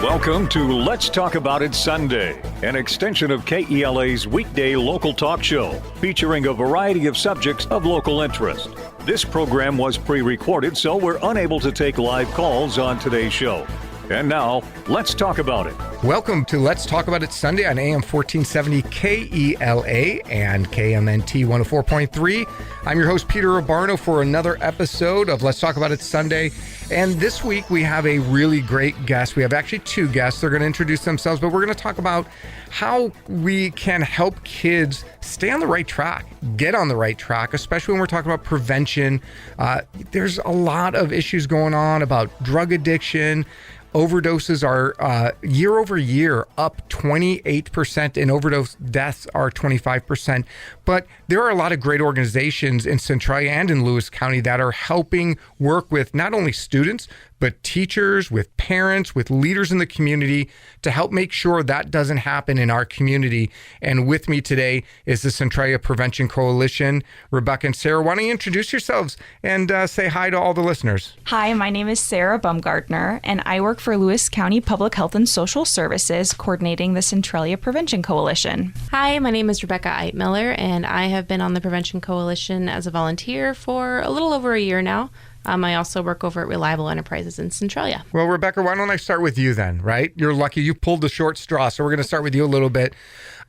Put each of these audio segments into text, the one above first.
Welcome to Let's Talk About It Sunday, an extension of KELA's weekday local talk show featuring a variety of subjects of local interest. This program was pre-recorded, so we're unable to take live calls on today's show. And now, let's talk about it. Welcome to Let's Talk About It Sunday on AM1470 KELA and KMNT 104.3. I'm your host, Peter Abbarno, for another episode of Let's Talk About It Sunday. And this week we have a really great guest. We have actually two guests. They're going to introduce themselves, but we're going to talk about how we can help kids stay on the right track, get on the right track, especially when we're talking about prevention. There's a lot of issues going on about drug addiction. Overdoses are year over year up 28%, and overdose deaths are 25%. But there are a lot of great organizations in Centralia and in Lewis County that are helping work with not only students, but teachers, with parents, with leaders in the community to help make sure that doesn't happen in our community. And with me today is the Centralia Prevention Coalition. Rebecca and Sara, why don't you introduce yourselves and say hi to all the listeners? Hi, my name is Sara Bumgardner, and I work for Lewis County Public Health and Social Services, coordinating the Centralia Prevention Coalition. Hi, my name is Rebecca Eitemiller, and I have been on the Prevention Coalition as a volunteer for a little over a year now. I also work over at Reliable Enterprises in Centralia. Well, Rebecca, why don't I start with you then, right? You're lucky you pulled the short straw, so we're going to start with you a little bit.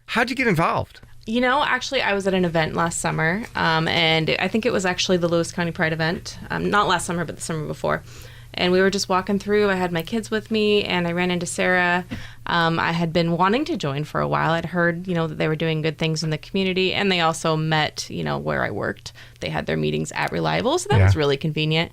How'd you get involved? You know, actually, I was at an event last summer, and I think it was actually the Lewis County Pride event. Not last summer, but the summer before. And we were just walking through. I had my kids with me, and I ran into Sara. I had been wanting to join for a while. I'd heard, that they were doing good things in the community, and they also met, where I worked. They had their meetings at Reliable, so that was really convenient.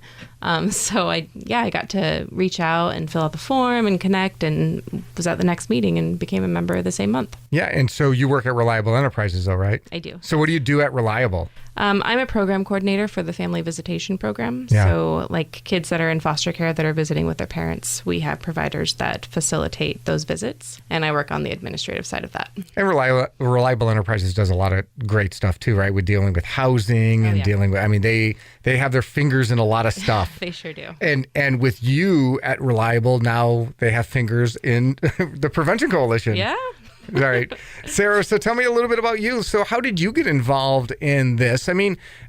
So I got to reach out and fill out the form and connect, and was at the next meeting and became a member the same month. Yeah, and so you work at Reliable Enterprises, though, right? I do. So what do you do at Reliable? I'm a program coordinator for the family visitation program. Yeah. So like kids that are in foster care that are visiting with their parents, we have providers that facilitate those visits, and I work on the administrative side of that. And Reliable Enterprises does a lot of great stuff too, right? With dealing with housing and dealing with, they have their fingers in a lot of stuff. They sure do. And with you at Reliable, now they have fingers in the Prevention Coalition. Yeah. All right. Sara, so tell me a little bit about you. So how did you get involved in this?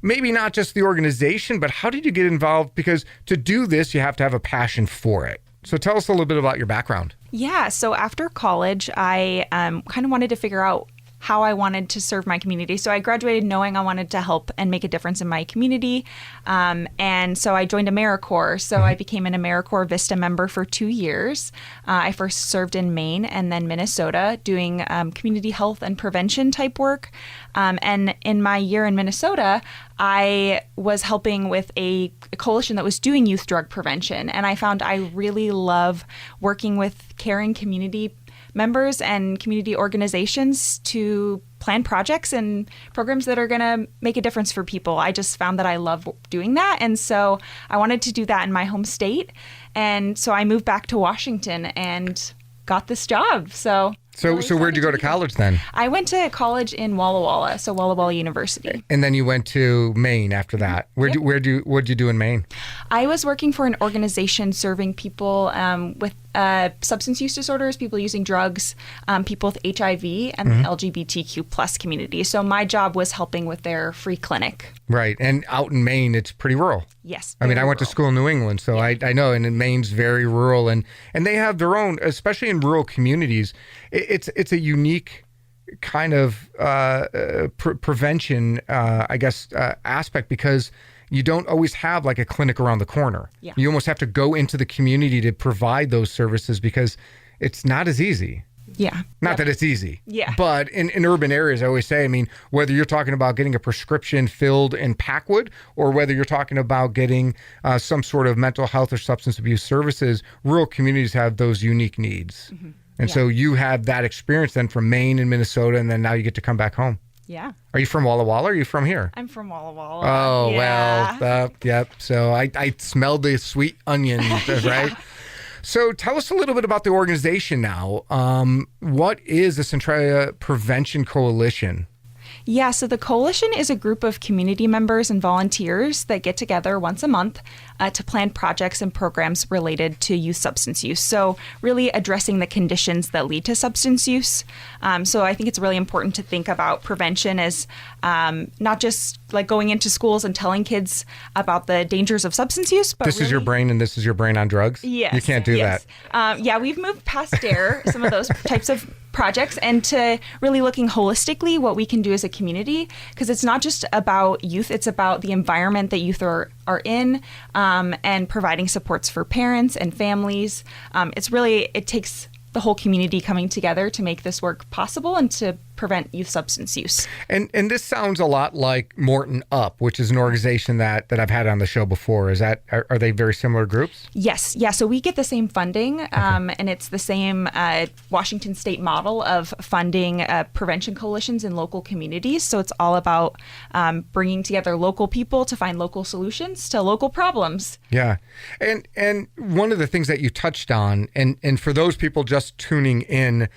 Maybe not just the organization, but how did you get involved? Because to do this, you have to have a passion for it. So tell us a little bit about your background. Yeah, so after college, I kind of wanted to figure out how I wanted to serve my community. So I graduated knowing I wanted to help and make a difference in my community. And so I joined AmeriCorps. So I became an AmeriCorps Vista member for 2 years. I first served in Maine and then Minnesota doing community health and prevention type work. And in my year in Minnesota, I was helping with a coalition that was doing youth drug prevention. And I found I really love working with caring community members and community organizations to plan projects and programs that are going to make a difference for people. I just found that I love doing that. And so I wanted to do that in my home state. And so I moved back to Washington and got this job. So where'd you go to college then? I went to college in Walla Walla, so Walla Walla University. And then you went to Maine after that. What'd you do in Maine? I was working for an organization serving people with substance use disorders, people using drugs, people with HIV, and the LGBTQ plus community. So my job was helping with their free clinic. Right. And out in Maine, it's pretty rural. Yes. I went to school in New England, so I know, and Maine's very rural, and they have their own, especially in rural communities, it's a unique kind of prevention, aspect, because you don't always have like a clinic around the corner. Yeah. You almost have to go into the community to provide those services because it's not as easy. Yeah. Not that it's easy. Yeah. But in urban areas, I always say, whether you're talking about getting a prescription filled in Packwood or whether you're talking about getting some sort of mental health or substance abuse services, rural communities have those unique needs. Mm-hmm. And so you have that experience then from Maine and Minnesota, and then now you get to come back home. Yeah. Are you from Walla Walla or are you from here? I'm from Walla Walla. Oh, yeah. Well, yep. So I smelled the sweet onion, right? So tell us a little bit about the organization now. What is the Centralia Prevention Coalition? Yeah, so the coalition is a group of community members and volunteers that get together once a month to plan projects and programs related to youth substance use. So really addressing the conditions that lead to substance use. So I think it's really important to think about prevention as not just like going into schools and telling kids about the dangers of substance use, but this is your brain and this is your brain on drugs? Yes. You can't do that. Yeah, we've moved past DARE, some of those types of projects, and to really looking holistically what we can do as a community, because it's not just about youth, it's about the environment that youth are in, and providing supports for parents and families. It takes the whole community coming together to make this work possible and to prevent youth substance use. And this sounds a lot like Morton Up, which is an organization that I've had on the show before. Are they very similar groups? Yes. Yeah. So we get the same funding, and it's the same Washington state model of funding prevention coalitions in local communities. So it's all about bringing together local people to find local solutions to local problems. Yeah. And one of the things that you touched on, and for those people just tuning in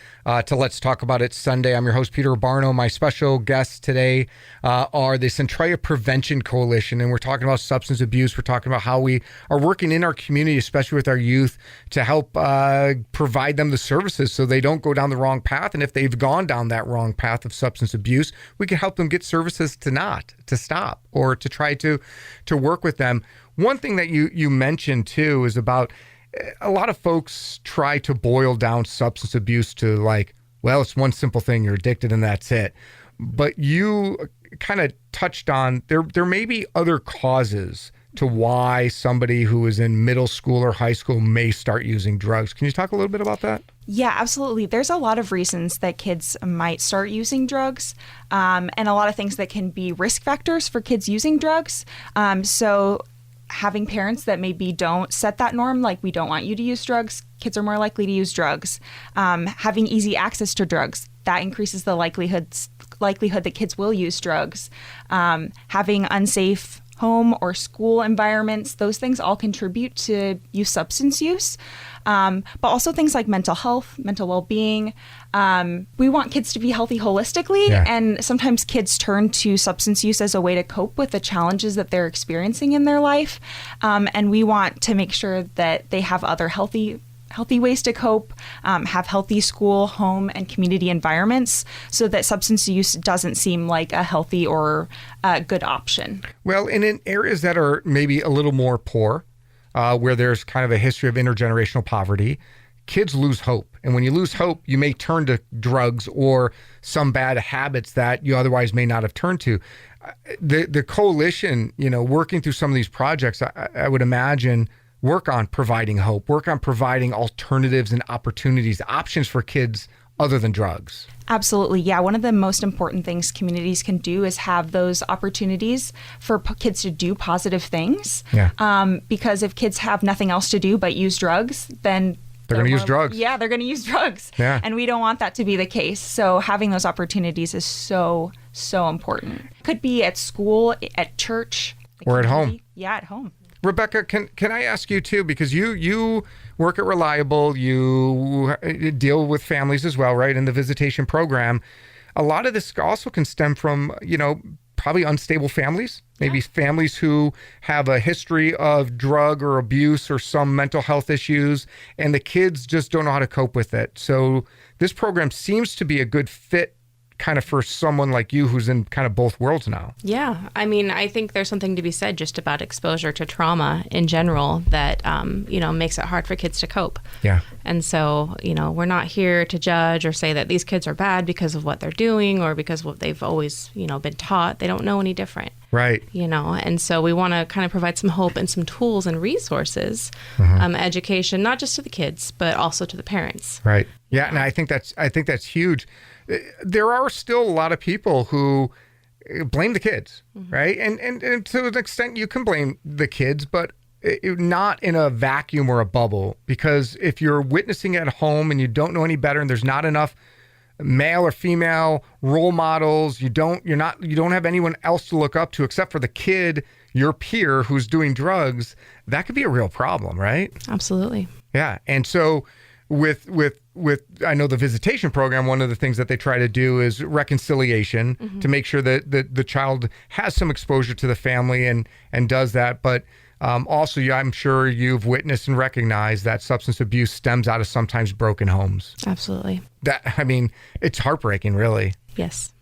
to Let's Talk About It Sunday, I'm your host, Peter Abbarno. My special guests today are the Centralia Prevention Coalition, and we're talking about substance abuse. We're talking about how we are working in our community, especially with our youth, to help provide them the services so they don't go down the wrong path. And if they've gone down that wrong path of substance abuse, we can help them get services to stop, or to try to work with them. One thing that you mentioned too is about a lot of folks try to boil down substance abuse to like, well, it's one simple thing, you're addicted and that's it. But you kind of touched on there may be other causes to why somebody who is in middle school or high school may start using drugs. Can you talk a little bit about that? Yeah, absolutely. There's a lot of reasons that kids might start using drugs, and a lot of things that can be risk factors for kids using drugs. So having parents that maybe don't set that norm, like we don't want you to use drugs, kids are more likely to use drugs. Having easy access to drugs, that increases the likelihood that kids will use drugs. Having unsafe home or school environments, those things all contribute to youth substance use. But also things like mental health, mental well-being. We want kids to be healthy holistically, and sometimes kids turn to substance use as a way to cope with the challenges that they're experiencing in their life. And we want to make sure that they have other healthy ways to cope, have healthy school, home, and community environments so that substance use doesn't seem like a healthy or good option. Well, and in areas that are maybe a little more poor, where there's kind of a history of intergenerational poverty, kids lose hope. And when you lose hope, you may turn to drugs or some bad habits that you otherwise may not have turned to. The coalition, working through some of these projects, I would imagine, work on providing hope, work on providing alternatives and opportunities, options for kids other than drugs. Absolutely. Yeah. One of the most important things communities can do is have those opportunities for kids to do positive things. Yeah. Because if kids have nothing else to do but use drugs, then they're going to use drugs. Yeah, they're going to use drugs. Yeah. And we don't want that to be the case. So having those opportunities is so important. Could be at school, at church, or at home. Yeah, at home. Rebecca, can I ask you too, because you work at Reliable, you deal with families as well, right, in the visitation program. A lot of this also can stem from, probably unstable families, maybe families who have a history of drug or abuse or some mental health issues, and the kids just don't know how to cope with it. So this program seems to be a good fit kind of for someone like you who's in kind of both worlds now. Yeah. I mean, I think there's something to be said just about exposure to trauma in general that, makes it hard for kids to cope. Yeah. And so, we're not here to judge or say that these kids are bad because of what they're doing or because of what they've always, been taught. They don't know any different. Right. And so we want to kind of provide some hope and some tools and resources, education, not just to the kids, but also to the parents. Right. Yeah. And I think that's huge. There are still a lot of people who blame the kids, right? And to an extent you can blame the kids, but not in a vacuum or a bubble, because if you're witnessing at home and you don't know any better and there's not enough male or female role models, you don't have anyone else to look up to except for the kid, your peer who's doing drugs, that could be a real problem, right? Absolutely. Yeah. And so with I know the visitation program, one of the things that they try to do is reconciliation to make sure that the child has some exposure to the family and does that. But also, I'm sure you've witnessed and recognized that substance abuse stems out of sometimes broken homes. Absolutely. It's heartbreaking, really. Yes.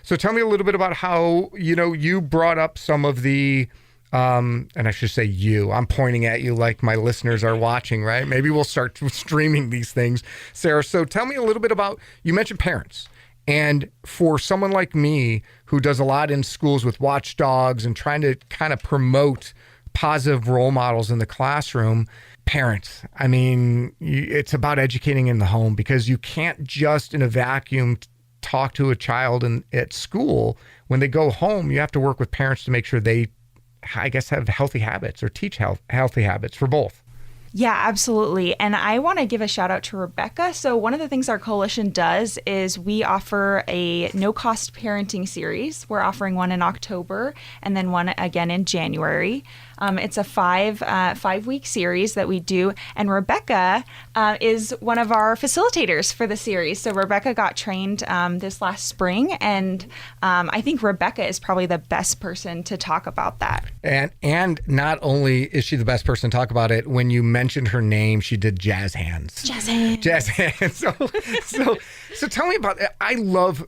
So tell me a little bit about how, you brought up some of the, and I should say you, I'm pointing at you like my listeners are watching, right? Maybe we'll start streaming these things, Sarah. So tell me a little bit about, you mentioned parents. And for someone like me who does a lot in schools with watchdogs and trying to kind of promote positive role models in the classroom, parents, it's about educating in the home, because you can't just in a vacuum talk to a child at school. When they go home, you have to work with parents to make sure they, I guess, have healthy habits or teach healthy habits for both. Yeah, absolutely. And I want to give a shout out to Rebecca. So one of the things our coalition does is we offer a no-cost parenting series. We're offering one in October and then one again in January. It's a five-week series that we do. And Rebecca is one of our facilitators for the series. So Rebecca got trained this last spring. And I think Rebecca is probably the best person to talk about that. And not only is she the best person to talk about it, when you mentioned her name, she did jazz hands. Jazz hands. Jazz hands. So tell me about it. I love,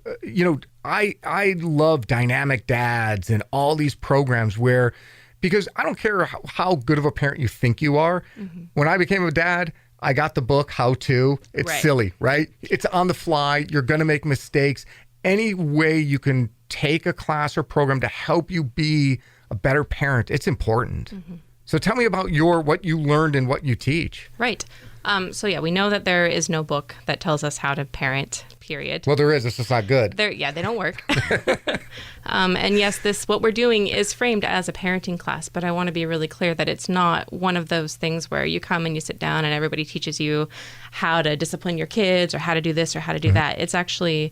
I love Dynamic Dads and all these programs where, because I don't care how good of a parent you think you are. Mm-hmm. When I became a dad, I got the book, How To. It's silly, right? It's on the fly. You're going to make mistakes. Any way you can take a class or program to help you be a better parent, it's important. Mm-hmm. So tell me about what you learned and what you teach. Right. We know that there is no book that tells us how to parent, period. Well, there is. It's just not good. They don't work. And yes, what we're doing is framed as a parenting class, but I want to be really clear that it's not one of those things where you come and you sit down and everybody teaches you how to discipline your kids or how to do this or how to do that. It's actually,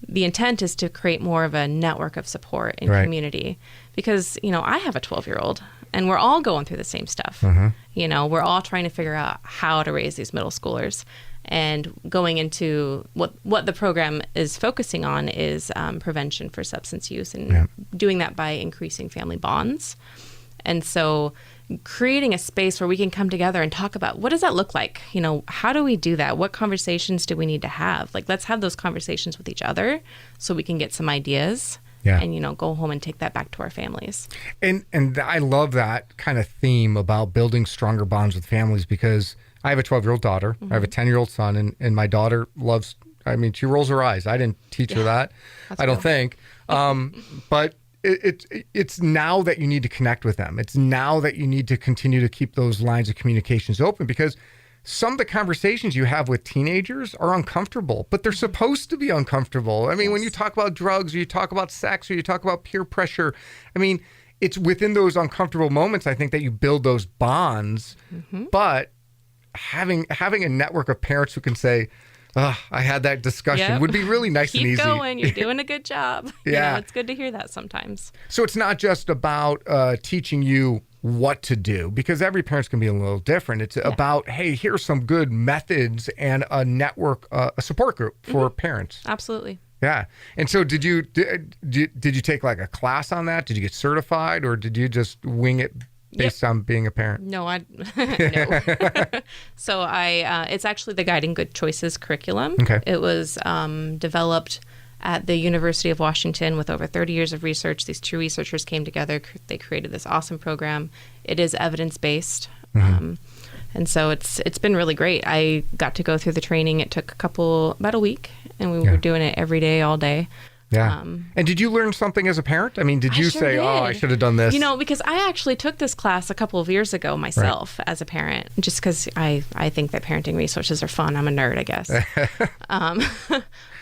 the intent is to create more of a network of support and community, because, I have a 12-year-old. And we're all going through the same stuff. Mm-hmm. We're all trying to figure out how to raise these middle schoolers. And going into what the program is focusing on is prevention for substance use, and doing that by increasing family bonds. And so creating a space where we can come together and talk about, what does that look like? How do we do that? What conversations do we need to have? Let's have those conversations with each other so we can get some ideas. Yeah. And, go home and take that back to our families. And I love that kind of theme about building stronger bonds with families, because I have a 12-year-old daughter. Mm-hmm. I have a 10-year-old son, and my daughter loves, she rolls her eyes. I didn't teach her that. I don't think. But it's now that you need to connect with them. It's now that you need to continue to keep those lines of communications open, because some of the conversations you have with teenagers are uncomfortable, but they're supposed to be uncomfortable. When you talk about drugs, or you talk about sex, or you talk about peer pressure, it's within those uncomfortable moments, I think, that you build those bonds. Mm-hmm. But having a network of parents who can say, I had that discussion would be really nice and easy. Keep going. You're doing a good job. Yeah. It's good to hear that sometimes. So it's not just about teaching you what to do, because every parent's going to be a little different. It's about, hey, here's some good methods and a network, a support group for parents. Absolutely. Yeah. And so did you take like a class on that? Did you get certified, or did you just wing it based on being a parent? No. So it's actually the Guiding Good Choices curriculum. Okay. It was developed at the University of Washington with over 30 years of research. These two researchers came together. They created this awesome program. It is evidence-based. Mm-hmm. And so it's been really great. I got to go through the training. It took about a week, and we were doing it every day, all day. Yeah. And did you learn something as a parent? Did you say, I should have done this? Because I actually took this class a couple of years ago myself as a parent, just because I think that parenting resources are fun. I'm a nerd, I guess.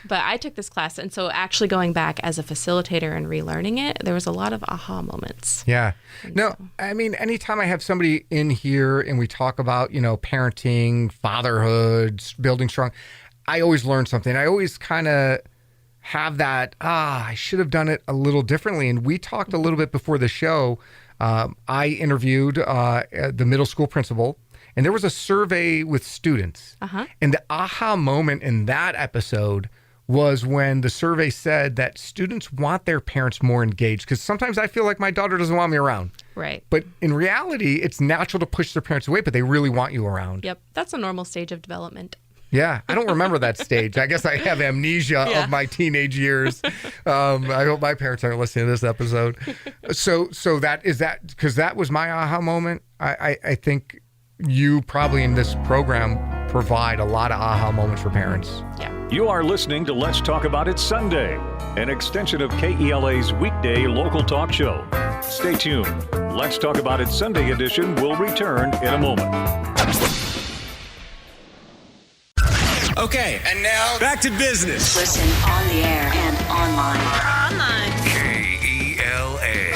But I took this class, and so actually going back as a facilitator and relearning it, there was a lot of aha moments. Yeah. Anytime I have somebody in here and we talk about, parenting, fatherhood, building strong, I always learn something. I always kind of have that, I should have done it a little differently. And we talked a little bit before the show. I interviewed the middle school principal, and there was a survey with students. And the aha moment in that episode was when the survey said that students want their parents more engaged, because sometimes I feel like my daughter doesn't want me around. Right. But in reality, it's natural to push their parents away, but they really want you around. Yep. That's a normal stage of development. Yeah, I don't remember that stage. I guess I have amnesia of my teenage years. I hope my parents aren't listening to this episode. So that because that was my aha moment. I think you probably in this program provide a lot of aha moments for parents. Yeah. You are listening to Let's Talk About It Sunday, an extension of KELA's weekday local talk show. Stay tuned. Let's Talk About It Sunday edition will return in a moment. Okay, and now back to business. Listen on the air and online. KELA.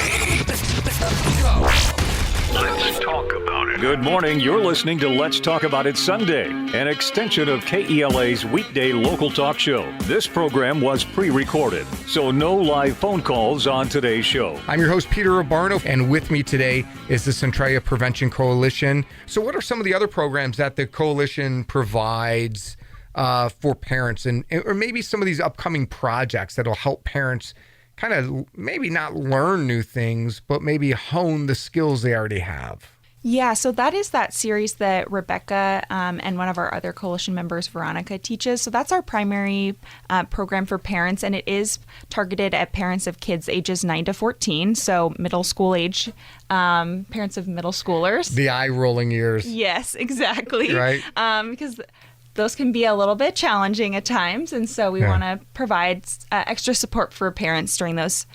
Let's talk about it. Good morning. You're listening to Let's Talk About It Sunday, an extension of KELA's weekday local talk show. This program was pre-recorded, so no live phone calls on today's show. I'm your host, Peter Abbarno, and with me today is the Centralia Prevention Coalition. So what are some of the other programs that the coalition provides for parents, or maybe some of these upcoming projects that'll help parents kind of maybe not learn new things, but maybe hone the skills they already have? Yeah, so that is that series that Rebecca and one of our other coalition members, Veronica, teaches. So that's our primary program for parents, and it is targeted at parents of kids ages 9 to 14, so middle school age, parents of middle schoolers. The eye-rolling years. Yes, exactly. Right. Because those can be a little bit challenging at times, and so we want to provide extra support for parents during those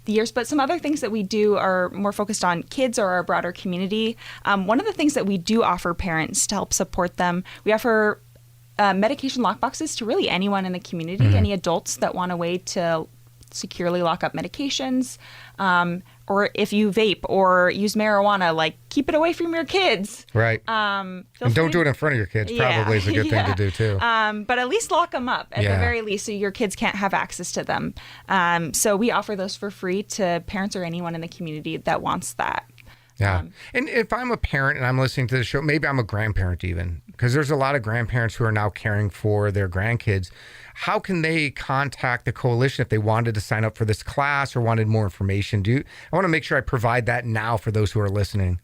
years. But some other things that we do are more focused on kids or our broader community. One of the things that we do offer parents to help support them, we offer medication lockboxes to really anyone in the community, any adults that want a way to securely lock up medications. Or if you vape or use marijuana, like, keep it away from your kids. Right. And don't do it in front of your kids. Probably is a good thing to do too. But at least lock them up at the very least, so your kids can't have access to them. So we offer those for free to parents or anyone in the community that wants that. Yeah. And if I'm a parent and I'm listening to the show, maybe I'm a grandparent even, because there's a lot of grandparents who are now caring for their grandkids. How can they contact the coalition if they wanted to sign up for this class or wanted more information? I want to make sure I provide that now for those who are listening.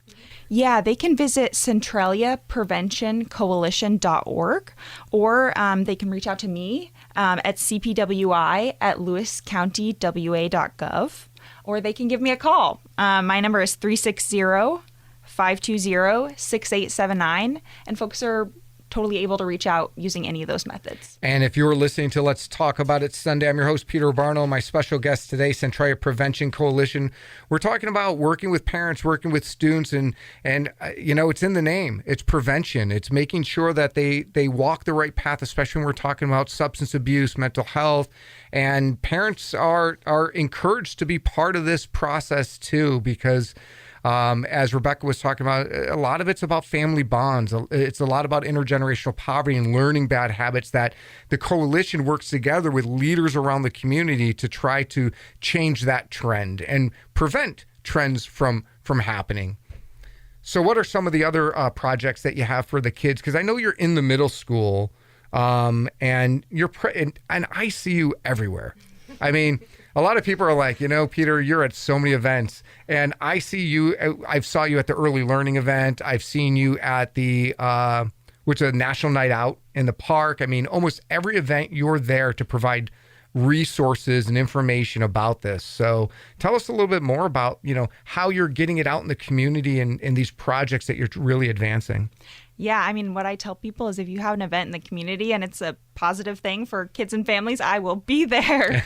Yeah, they can visit CentraliaPreventionCoalition.org, or they can reach out to me at cpwi@lewiscountywa.gov, or they can give me a call. My number is 360-520-6879, and folks are totally able to reach out using any of those methods. And if you're listening to Let's Talk About It Sunday, I'm your host, Peter Abbarno. My special guest today, Centralia Prevention Coalition. We're talking about working with parents, working with students, and it's in the name. It's prevention. It's making sure that they walk the right path, especially when we're talking about substance abuse, mental health. And parents are encouraged to be part of this process too, because as Rebecca was talking about, a lot of it's about family bonds. It's a lot about intergenerational poverty and learning bad habits that the coalition works together with leaders around the community to try to change that trend and prevent trends from happening. So what are some of the other projects that you have for the kids? Because I know you're in the middle school and and I see you everywhere. I mean, a lot of people are like, Peter, you're at so many events, and I see you. I saw you at the early learning event. I've seen you at the, which is a national night out in the park. I mean, almost every event you're there to provide resources and information about this. So tell us a little bit more about, how you're getting it out in the community and these projects that you're really advancing. Yeah, I mean, what I tell people is if you have an event in the community and it's a positive thing for kids and families, I will be there.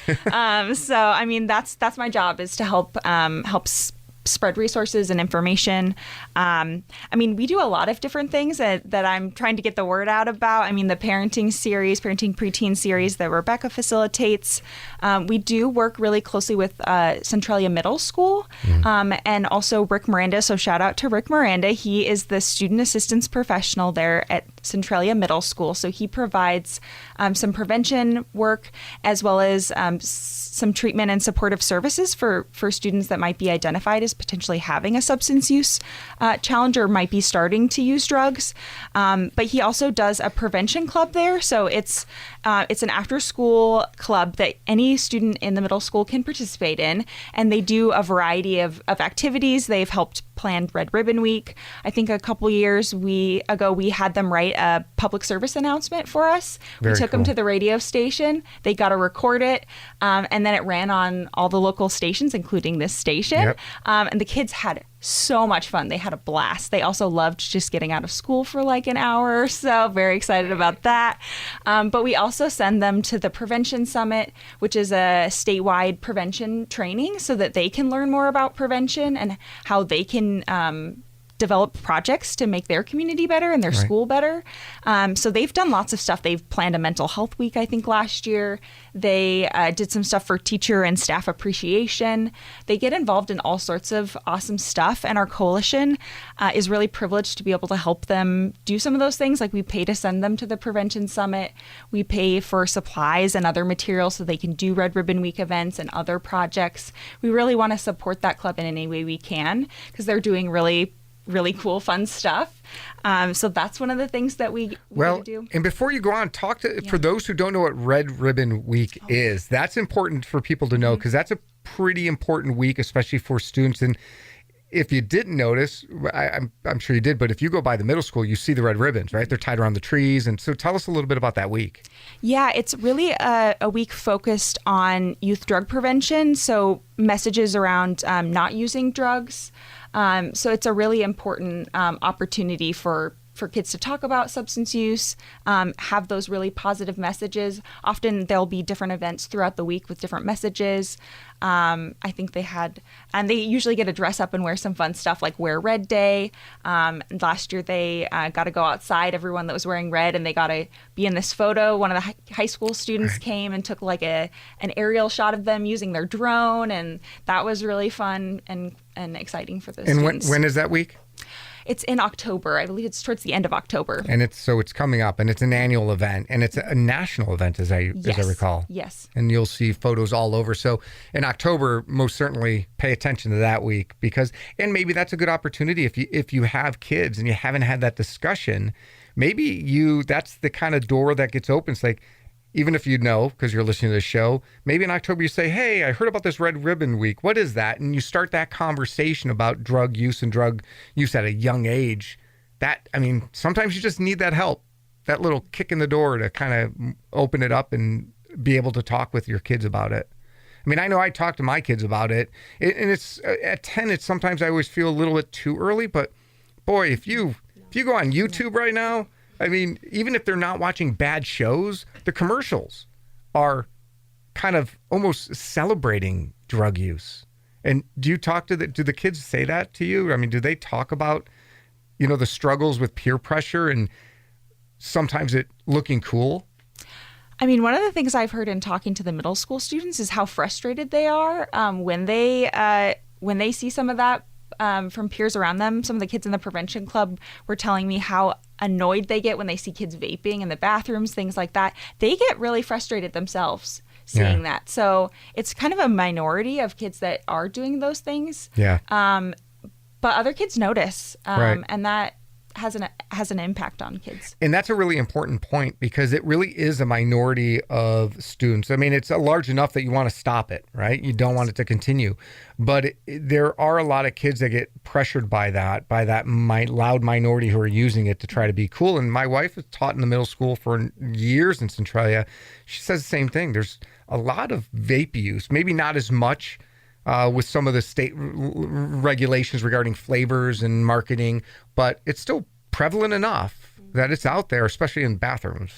So, I mean, that's my job, is to help spread resources and information. I mean, we do a lot of different things that I'm trying to get the word out about. I mean, the parenting preteen series that Rebecca facilitates. We do work really closely with Centralia Middle School and also Rick Miranda. So shout out to Rick Miranda. He is the student assistance professional there at Centralia Middle School. So he provides some prevention work as well as some treatment and supportive services for students that might be identified as potentially having a substance use challenge or might be starting to use drugs. But he also does a prevention club there. So it's an after-school club that any student in the middle school can participate in, and they do a variety of activities. They've helped plan Red Ribbon Week. I think a couple years ago we had them write a public service announcement for us. We took them to the radio station. They got to record it, and then it ran on all the local stations, including this station. Yep. And the kids had so much fun. They had a blast. They also loved just getting out of school for like an hour or so. Very excited about that. But we also send them to the Prevention Summit, which is a statewide prevention training so that they can learn more about prevention and how they can develop projects to make their community better and their school better. So they've done lots of stuff. They've planned a mental health week, I think, last year. They did some stuff for teacher and staff appreciation. They get involved in all sorts of awesome stuff. And our coalition is really privileged to be able to help them do some of those things. Like we pay to send them to the Prevention Summit. We pay for supplies and other materials so they can do Red Ribbon Week events and other projects. We really want to support that club in any way we can because they're doing really cool, fun stuff. So that's one of the things that we do. And before you go on, for those who don't know what Red Ribbon Week is, that's important for people to know because that's a pretty important week, especially for students. And if you didn't notice, I'm sure you did, but if you go by the middle school, you see the red ribbons, right? They're tied around the trees. And so tell us a little bit about that week. Yeah, it's really a week focused on youth drug prevention. So messages around not using drugs. So it's a really important opportunity for kids to talk about substance use, have those really positive messages. Often there'll be different events throughout the week with different messages. I think they usually get to dress up and wear some fun stuff like Wear Red Day. Last year they got to go outside, everyone that was wearing red, and they got to be in this photo. One of the high school students came and took like an aerial shot of them using their drone, and that was really fun and exciting for the students. And when is that week? It's in October. I believe it's towards the end of October. And it's coming up, and it's an annual event, and it's a national event, as I recall. Yes. And you'll see photos all over. So in October, most certainly pay attention to that week and maybe that's a good opportunity if you have kids and you haven't had that discussion. Maybe that's the kind of door that gets open. It's like, even if you know, because you're listening to the show, maybe in October you say, hey, I heard about this Red Ribbon Week. What is that? And you start that conversation about drug use and drug use at a young age. Sometimes you just need that help, that little kick in the door to kind of open it up and be able to talk with your kids about it. I know I talk to my kids about it, and it's at 10, sometimes I always feel a little bit too early, but boy, if you go on YouTube right now, even if they're not watching bad shows, the commercials are kind of almost celebrating drug use. And do you talk to do the kids say that to you? Do they talk about, the struggles with peer pressure and sometimes it looking cool? One of the things I've heard in talking to the middle school students is how frustrated they are when they see some of that from peers around them. Some of the kids in the prevention club were telling me how annoyed they get when they see kids vaping in the bathrooms, things like that. They get really frustrated themselves seeing that. So it's kind of a minority of kids that are doing those things. Yeah. But other kids notice, Right. and that has an impact on kids. And that's a really important point because it really is a minority of students. It's large enough that you want to stop it, right? You don't want it to continue. But there are a lot of kids that get pressured by that loud minority who are using it to try to be cool. And my wife has taught in the middle school for years in Centralia. She says the same thing. There's a lot of vape use, maybe not as much with some of the state regulations regarding flavors and marketing, but it's still prevalent enough that it's out there, especially in bathrooms.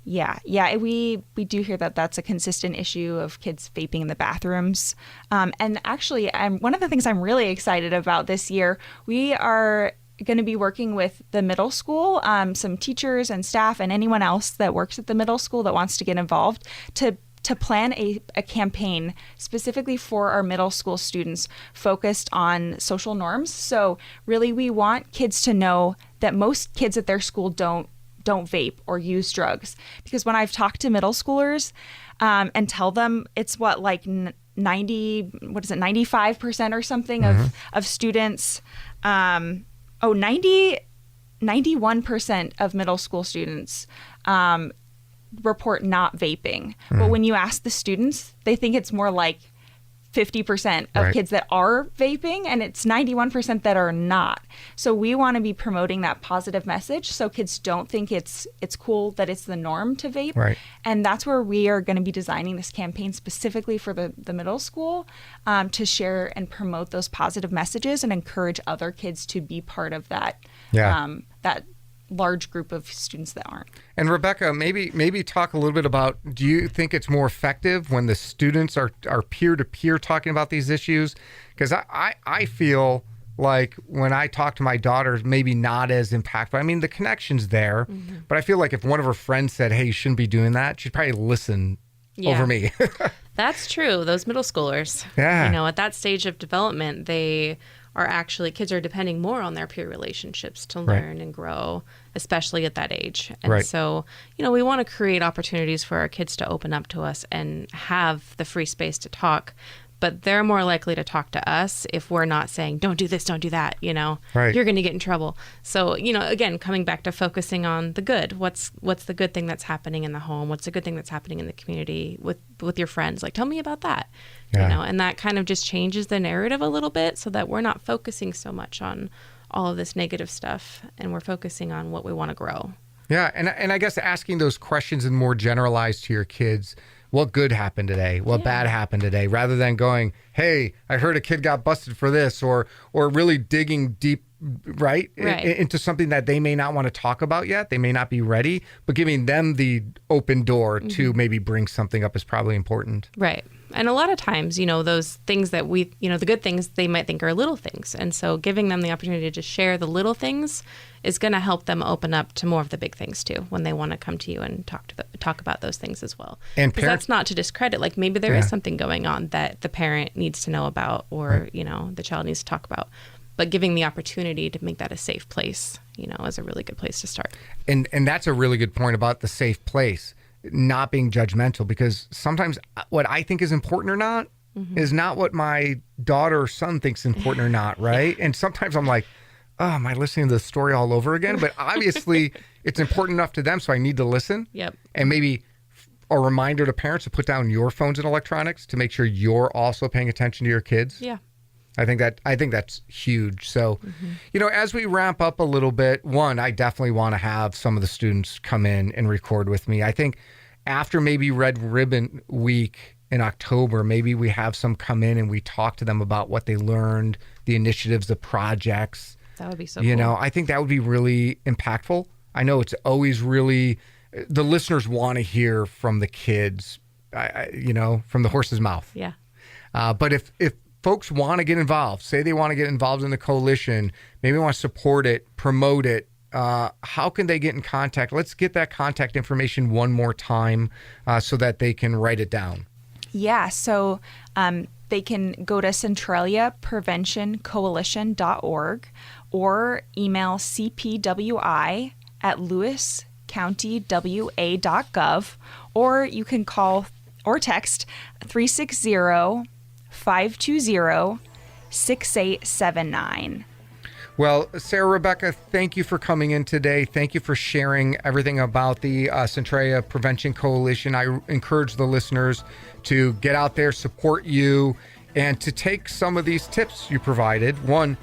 Yeah, we do hear that that's a consistent issue of kids vaping in the bathrooms. And actually, one of the things I'm really excited about this year, we are going to be working with the middle school, some teachers and staff and anyone else that works at the middle school that wants to get involved to plan a campaign specifically for our middle school students focused on social norms. So really, we want kids to know that most kids at their school don't don't vape or use drugs. Because when I've talked to middle schoolers and tell them it's 95% or something of students, 91% of middle school students report not vaping. But when you ask the students, they think it's more like 50% of kids that are vaping, and it's 91% that are not. So we want to be promoting that positive message so kids don't think it's cool that it's the norm to vape. Right. And that's where we are going to be designing this campaign specifically for the middle school to share and promote those positive messages and encourage other kids to be part of that that large group of students that aren't. And Rebecca, maybe talk a little bit about, do you think it's more effective when the students are peer-to-peer talking about these issues? Because I feel like when I talk to my daughters, maybe not as impactful. I mean, the connection's there, but I feel like if one of her friends said, hey, you shouldn't be doing that, she'd probably listen over me. That's true. Those middle schoolers, at that stage of development, kids are depending more on their peer relationships to learn and grow, especially at that age. And so, we want to create opportunities for our kids to open up to us and have the free space to talk. But they're more likely to talk to us if we're not saying, don't do this, don't do that, you're going to get in trouble. So, again, coming back to focusing on the good. What's the good thing that's happening in the home? What's the good thing that's happening in the community with your friends? Like, tell me about that. And that kind of just changes the narrative a little bit so that we're not focusing so much on all of this negative stuff, and we're focusing on what we want to grow. Yeah, and I guess asking those questions and more generalized to your kids. What good happened today? What bad happened today? Rather than going, hey, I heard a kid got busted for this, or really digging deep, into something that they may not want to talk about yet. They may not be ready, but giving them the open door to maybe bring something up is probably important. Right. And a lot of times, those things that the good things they might think are little things. And so giving them the opportunity to share the little things is going to help them open up to more of the big things too, when they want to come to you and talk about those things as well. And that's not to discredit, like maybe there is something going on that the parent needs to know about, or, the child needs to talk about. But giving the opportunity to make that a safe place, is a really good place to start. And that's a really good point about the safe place, not being judgmental, because sometimes what I think is important or not is not what my daughter or son thinks important or not, right? And sometimes I'm like, oh, am I listening to the story all over again? But obviously it's important enough to them, so I need to listen. Yep. And maybe a reminder to parents to put down your phones and electronics to make sure you're also paying attention to your kids. Yeah. I think that's huge. So, as we wrap up a little bit, I definitely want to have some of the students come in and record with me. I think after maybe Red Ribbon Week in October, maybe we have some come in and we talk to them about what they learned, the initiatives, the projects. That would be so cool. I think that would be really impactful. I know it's always really, the listeners want to hear from the kids, from the horse's mouth. Yeah. But if folks want to get involved, say they want to get involved in the coalition, maybe want to support it, promote it, how can they get in contact? Let's get that contact information one more time so that they can write it down. Yeah, so they can go to CentraliaPreventionCoalition.org or email cpwi@lewiscountywa.gov, or you can call or text 360-520-6879. Well, Sarah, Rebecca, thank you for coming in today. Thank you for sharing everything about the Centralia Prevention Coalition. I encourage the listeners to get out there, support you, and to take some of these tips you provided. One,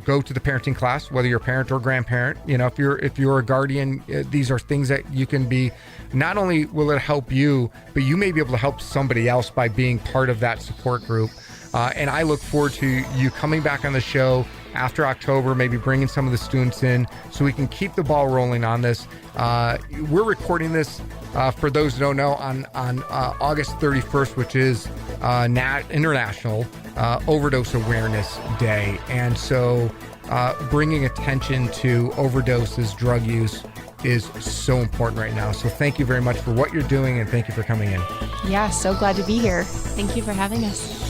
go to the parenting class, whether you're a parent or grandparent. If you're a guardian, these are things that you can be. Not only will it help you, but you may be able to help somebody else by being part of that support group. And I look forward to you coming back on the show after October, maybe bringing some of the students in so we can keep the ball rolling on this. We're recording this, for those who don't know, on August 31st, which is International Overdose Awareness Day. And so bringing attention to overdoses, drug use is so important right now. So thank you very much for what you're doing, and thank you for coming in. Yeah, so glad to be here. Thank you for having us.